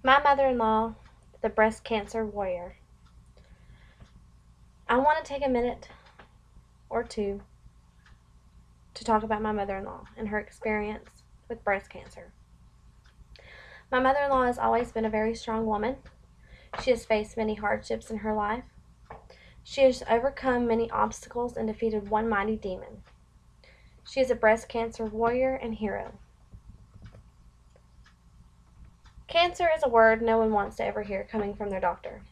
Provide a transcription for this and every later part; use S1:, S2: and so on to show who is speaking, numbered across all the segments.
S1: My mother-in-law, the breast cancer warrior. I want to take a minute or two to talk about my mother-in-law and her experience with breast cancer. My mother-in-law has always been a very strong woman. She has faced many hardships in her life. She has overcome many obstacles and defeated one mighty demon. She is a breast cancer warrior and hero. Cancer is a word no one wants to ever hear coming from their doctor.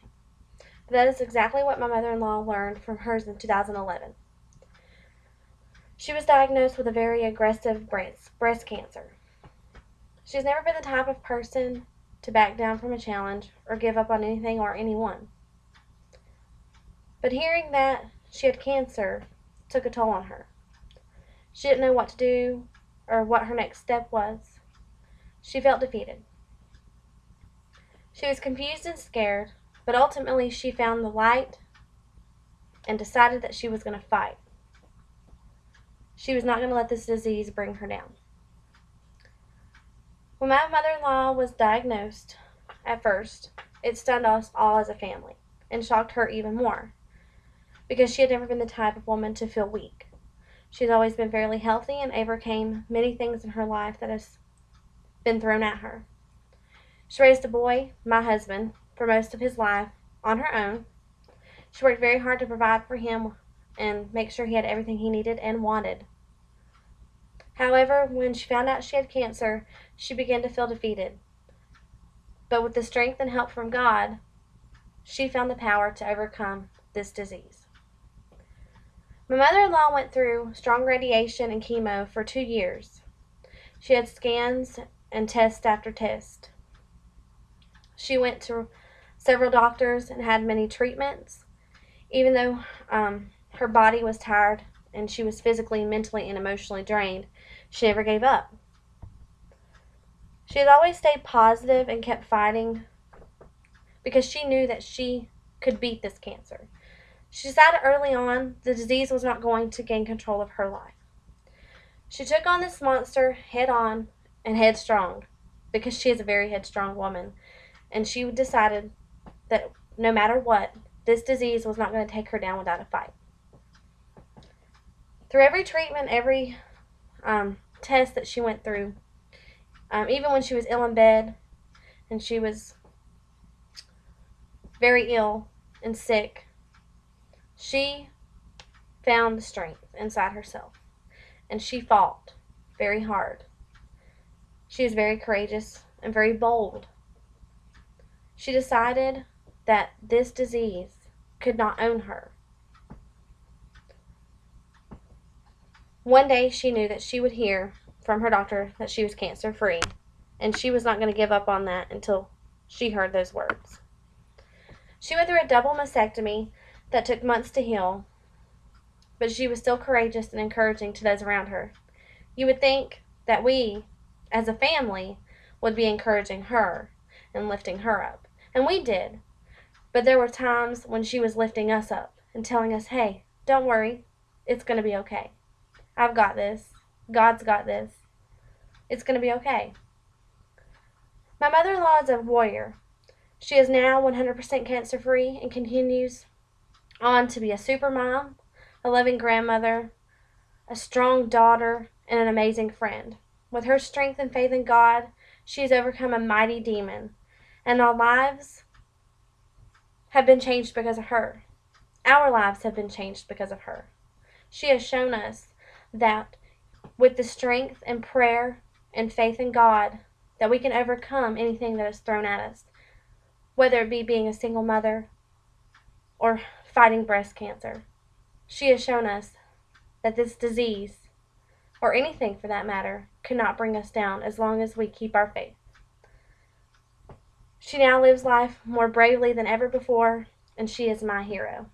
S1: But that is exactly what my mother-in-law learned from hers in 2011. She was diagnosed with a very aggressive breast cancer. She's never been the type of person to back down from a challenge or give up on anything or anyone. But hearing that she had cancer took a toll on her. She didn't know what to do or what her next step was. She felt defeated. She was confused and scared, but ultimately she found the light and decided that she was going to fight. She was not going to let this disease bring her down. When my mother-in-law was diagnosed, at first, it stunned us all as a family and shocked her even more because she had never been the type of woman to feel weak. She's always been fairly healthy and overcame many things in her life that has been thrown at her. She raised a boy, my husband, for most of his life on her own. She worked very hard to provide for him and make sure he had everything he needed and wanted. However, when she found out she had cancer, she began to feel defeated. But with the strength and help from God, she found the power to overcome this disease. My mother-in-law went through strong radiation and chemo for 2 years. She had scans and test after test. She went to several doctors and had many treatments. Even though her body was tired and she was physically, mentally, and emotionally drained, she never gave up. She had always stayed positive and kept fighting because she knew that she could beat this cancer. She decided early on the disease was not going to gain control of her life. She took on this monster head on and headstrong because she is a very headstrong woman. And she decided that no matter what, this disease was not going to take her down without a fight. Through every treatment, every test that she went through, even when she was ill in bed and she was very ill and sick, she found the strength inside herself and she fought very hard. She is very courageous and very bold. She decided that this disease could not own her. One day she knew that she would hear from her doctor that she was cancer-free, and she was not going to give up on that until she heard those words. She went through a double mastectomy that took months to heal, but she was still courageous and encouraging to those around her. You would think that we, as a family, would be encouraging her and lifting her up. And we did. But there were times when she was lifting us up and telling us, hey, don't worry. It's going to be okay. I've got this. God's got this. It's going to be okay. My mother-in-law is a warrior. She is now 100% cancer-free and continues on to be a super mom, a loving grandmother, a strong daughter, and an amazing friend. With her strength and faith in God, she has overcome a mighty demon. And our lives have been changed because of her. Our lives have been changed because of her. She has shown us that with the strength and prayer and faith in God, that we can overcome anything that is thrown at us, whether it be being a single mother or fighting breast cancer. She has shown us that this disease, or anything for that matter, cannot bring us down as long as we keep our faith. She now lives life more bravely than ever before, and she is my hero.